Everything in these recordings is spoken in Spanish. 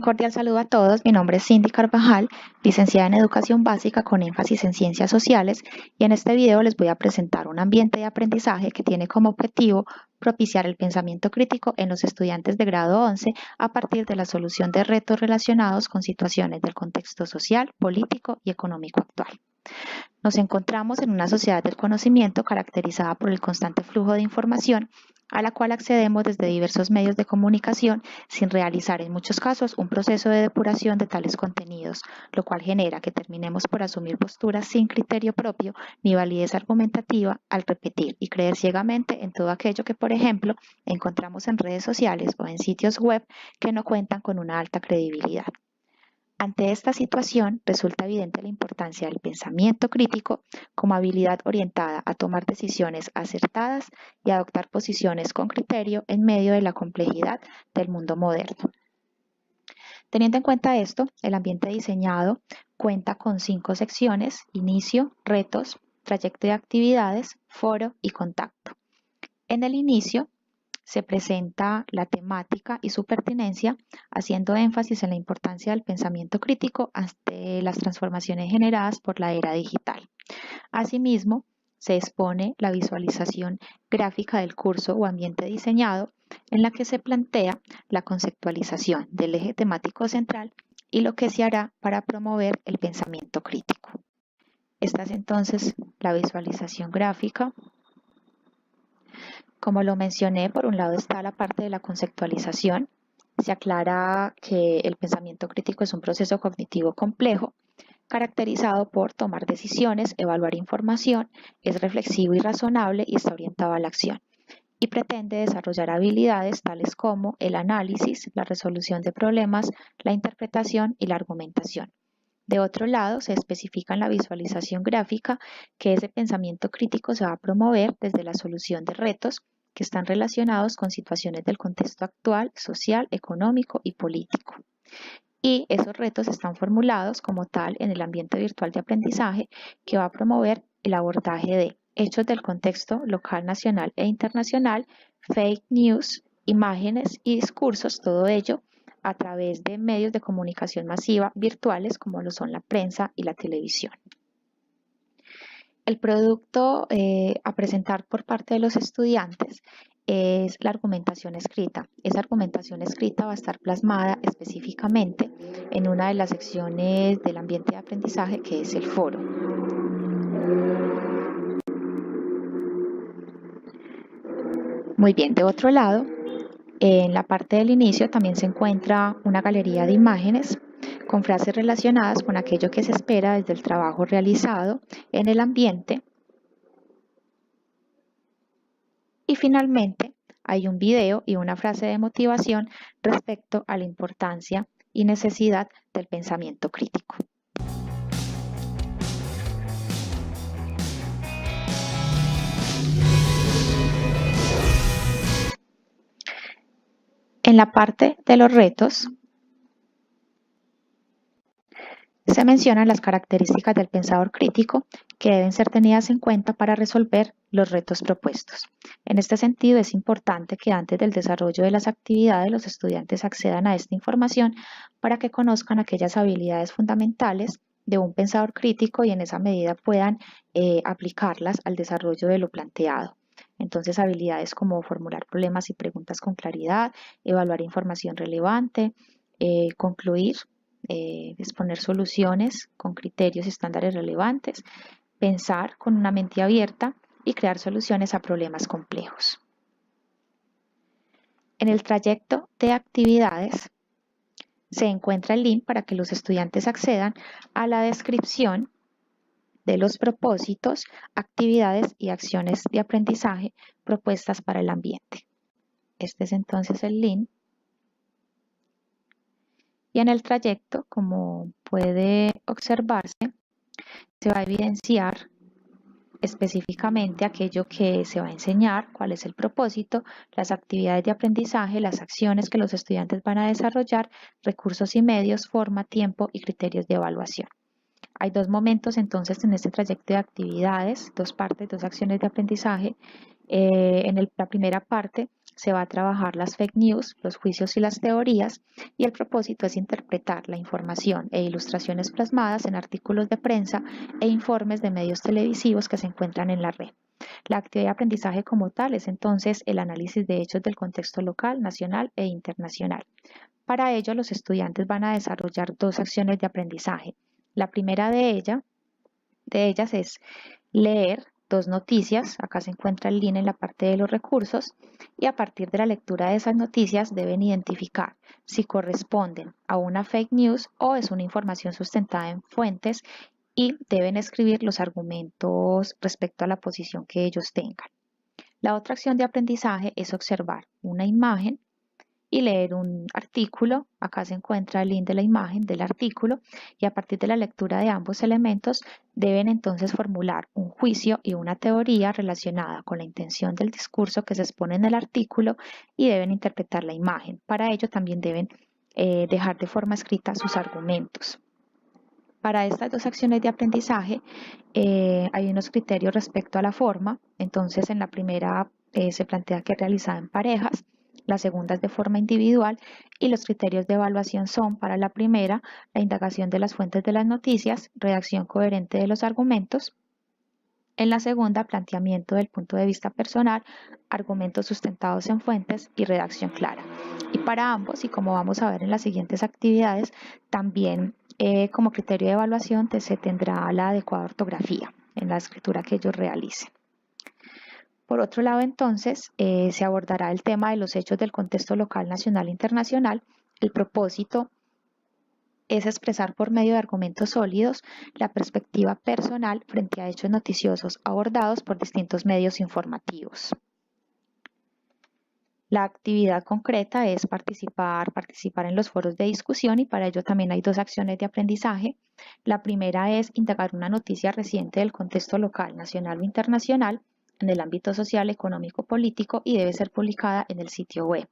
cordial saludo a todos, mi nombre es Cindy Carvajal, licenciada en Educación Básica con énfasis en Ciencias Sociales, y en este video les voy a presentar un ambiente de aprendizaje que tiene como objetivo propiciar el pensamiento crítico en los estudiantes de grado 11 a partir de la solución de retos relacionados con situaciones del contexto social, político y económico actual. Nos encontramos en una sociedad del conocimiento caracterizada por el constante flujo de información a la cual accedemos desde diversos medios de comunicación sin realizar en muchos casos un proceso de depuración de tales contenidos, lo cual genera que terminemos por asumir posturas sin criterio propio ni validez argumentativa al repetir y creer ciegamente en todo aquello que, por ejemplo, encontramos en redes sociales o en sitios web que no cuentan con una alta credibilidad. Ante esta situación, resulta evidente la importancia del pensamiento crítico como habilidad orientada a tomar decisiones acertadas y adoptar posiciones con criterio en medio de la complejidad del mundo moderno. Teniendo en cuenta esto, el ambiente diseñado cuenta con 5 secciones: inicio, retos, trayecto de actividades, foro y contacto. En el inicio, se presenta la temática y su pertinencia, haciendo énfasis en la importancia del pensamiento crítico ante las transformaciones generadas por la era digital. Asimismo, se expone la visualización gráfica del curso o ambiente diseñado, en la que se plantea la conceptualización del eje temático central y lo que se hará para promover el pensamiento crítico. Esta es entonces la visualización gráfica. Como lo mencioné, por un lado está la parte de la conceptualización. Se aclara que el pensamiento crítico es un proceso cognitivo complejo, caracterizado por tomar decisiones, evaluar información, es reflexivo y razonable y está orientado a la acción. Y pretende desarrollar habilidades tales como el análisis, la resolución de problemas, la interpretación y la argumentación. De otro lado, se especifica en la visualización gráfica que ese pensamiento crítico se va a promover desde la solución de retos que están relacionados con situaciones del contexto actual, social, económico y político. Y esos retos están formulados como tal en el ambiente virtual de aprendizaje que va a promover el abordaje de hechos del contexto local, nacional e internacional, fake news, imágenes y discursos, todo ello a través de medios de comunicación masiva virtuales como lo son la prensa y la televisión. El producto a presentar por parte de los estudiantes es la argumentación escrita. Esa argumentación escrita va a estar plasmada específicamente en una de las secciones del ambiente de aprendizaje, que es el foro. Muy bien, de otro lado, en la parte del inicio también se encuentra una galería de imágenes con frases relacionadas con aquello que se espera desde el trabajo realizado en el ambiente. Y finalmente hay un video y una frase de motivación respecto a la importancia y necesidad del pensamiento crítico. En la parte de los retos, se mencionan las características del pensador crítico que deben ser tenidas en cuenta para resolver los retos propuestos. En este sentido, es importante que antes del desarrollo de las actividades los estudiantes accedan a esta información para que conozcan aquellas habilidades fundamentales de un pensador crítico y en esa medida puedan aplicarlas al desarrollo de lo planteado. Entonces, habilidades como formular problemas y preguntas con claridad, evaluar información relevante, concluir, exponer soluciones con criterios y estándares relevantes, pensar con una mente abierta y crear soluciones a problemas complejos. En el trayecto de actividades se encuentra el link para que los estudiantes accedan a la descripción de los propósitos, actividades y acciones de aprendizaje propuestas para el ambiente. Este es entonces el link. Y en el trayecto, como puede observarse, se va a evidenciar específicamente aquello que se va a enseñar, cuál es el propósito, las actividades de aprendizaje, las acciones que los estudiantes van a desarrollar, recursos y medios, forma, tiempo y criterios de evaluación. Hay 2 momentos entonces en este trayecto de actividades, 2 partes, 2 acciones de aprendizaje La primera parte se va a trabajar las fake news, los juicios y las teorías, y el propósito es interpretar la información e ilustraciones plasmadas en artículos de prensa e informes de medios televisivos que se encuentran en la red. La actividad de aprendizaje como tal es entonces el análisis de hechos del contexto local, nacional e internacional. Para ello, los estudiantes van a desarrollar dos acciones de aprendizaje. La primera de ellas es leer dos noticias, acá se encuentra el link en la parte de los recursos, y a partir de la lectura de esas noticias deben identificar si corresponden a una fake news o es una información sustentada en fuentes y deben escribir los argumentos respecto a la posición que ellos tengan. La otra acción de aprendizaje es observar una imagen y leer un artículo. Acá se encuentra el link de la imagen del artículo y a partir de la lectura de ambos elementos deben entonces formular un juicio y una teoría relacionada con la intención del discurso que se expone en el artículo y deben interpretar la imagen. Para ello también deben dejar de forma escrita sus argumentos. Para estas dos acciones de aprendizaje hay unos criterios respecto a la forma. Entonces, en la primera se plantea que es realizada en parejas, la segunda es de forma individual y los criterios de evaluación son para la primera, la indagación de las fuentes de las noticias, redacción coherente de los argumentos. En la segunda, planteamiento del punto de vista personal, argumentos sustentados en fuentes y redacción clara. Y para ambos, y como vamos a ver en las siguientes actividades, también como criterio de evaluación se tendrá la adecuada ortografía en la escritura que ellos realicen. Por otro lado, entonces, se abordará el tema de los hechos del contexto local, nacional e internacional. El propósito es expresar por medio de argumentos sólidos la perspectiva personal frente a hechos noticiosos abordados por distintos medios informativos. La actividad concreta es participar en los foros de discusión y para ello también hay dos acciones de aprendizaje. La primera es indagar una noticia reciente del contexto local, nacional o internacional en el ámbito social, económico, político y debe ser publicada en el sitio web.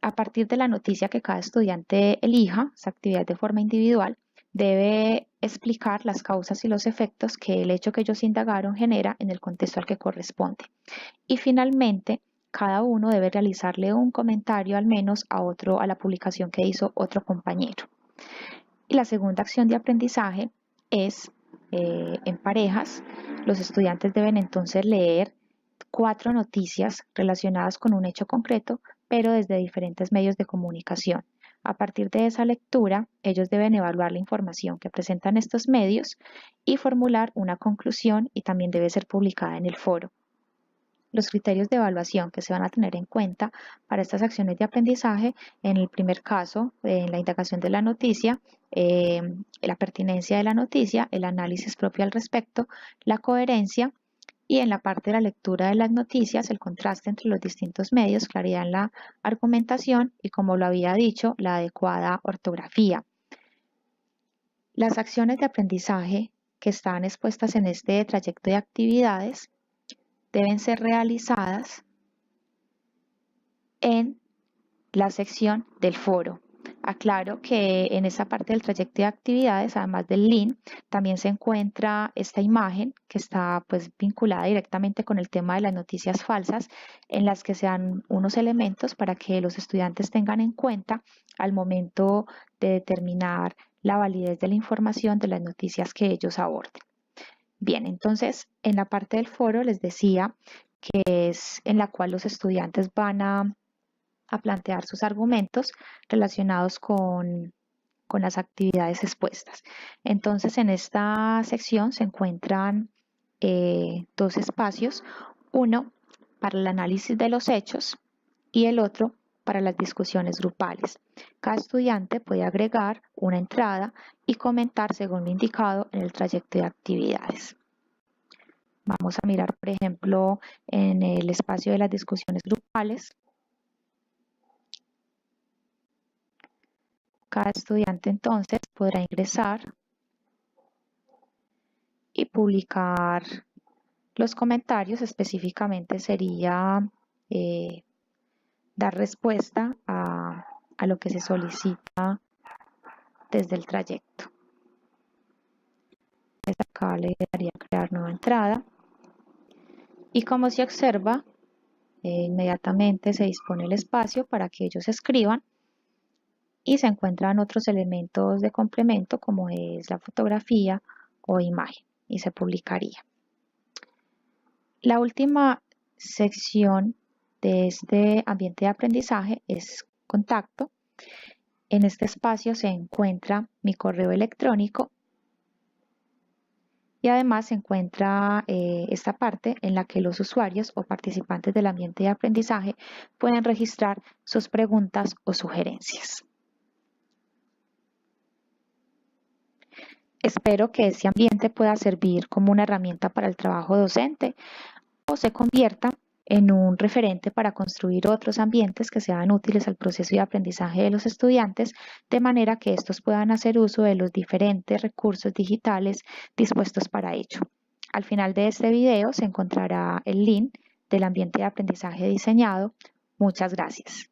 A partir de la noticia que cada estudiante elija, esa actividad de forma individual, debe explicar las causas y los efectos que el hecho que ellos indagaron genera en el contexto al que corresponde. Y finalmente, cada uno debe realizarle un comentario al menos a la publicación que hizo otro compañero. Y la segunda acción de aprendizaje es en parejas. Los estudiantes deben entonces leer 4 noticias relacionadas con un hecho concreto, pero desde diferentes medios de comunicación. A partir de esa lectura, ellos deben evaluar la información que presentan estos medios y formular una conclusión y también debe ser publicada en el foro. Los criterios de evaluación que se van a tener en cuenta para estas acciones de aprendizaje, en el primer caso, en la indagación de la noticia, la pertinencia de la noticia, el análisis propio al respecto, la coherencia y en la parte de la lectura de las noticias, el contraste entre los distintos medios, claridad en la argumentación y, como lo había dicho, la adecuada ortografía. Las acciones de aprendizaje que están expuestas en este trayecto de actividades deben ser realizadas en la sección del foro. Aclaro que en esa parte del trayecto de actividades, además del link, también se encuentra esta imagen que está pues vinculada directamente con el tema de las noticias falsas, en las que se dan unos elementos para que los estudiantes tengan en cuenta al momento de determinar la validez de la información de las noticias que ellos aborden. Bien, entonces en la parte del foro les decía que es en la cual los estudiantes van a plantear sus argumentos relacionados con las actividades expuestas. Entonces en esta sección se encuentran dos espacios, uno para el análisis de los hechos y el otro para las discusiones grupales. Cada estudiante puede agregar una entrada y comentar según lo indicado en el trayecto de actividades. Vamos a mirar, por ejemplo, en el espacio de las discusiones grupales. Cada estudiante entonces podrá ingresar y publicar los comentarios. Específicamente sería dar respuesta a lo que se solicita desde el trayecto. Entonces acá le daría crear nueva entrada Y como se observa, inmediatamente se dispone el espacio para que ellos escriban y se encuentran otros elementos de complemento como es la fotografía o imagen y se publicaría. La última sección de este ambiente de aprendizaje es contacto. En este espacio se encuentra mi correo electrónico y además se encuentra esta parte en la que los usuarios o participantes del ambiente de aprendizaje pueden registrar sus preguntas o sugerencias. Espero que este ambiente pueda servir como una herramienta para el trabajo docente o se convierta en un referente para construir otros ambientes que sean útiles al proceso de aprendizaje de los estudiantes, de manera que estos puedan hacer uso de los diferentes recursos digitales dispuestos para ello. Al final de este video se encontrará el link del ambiente de aprendizaje diseñado. Muchas gracias.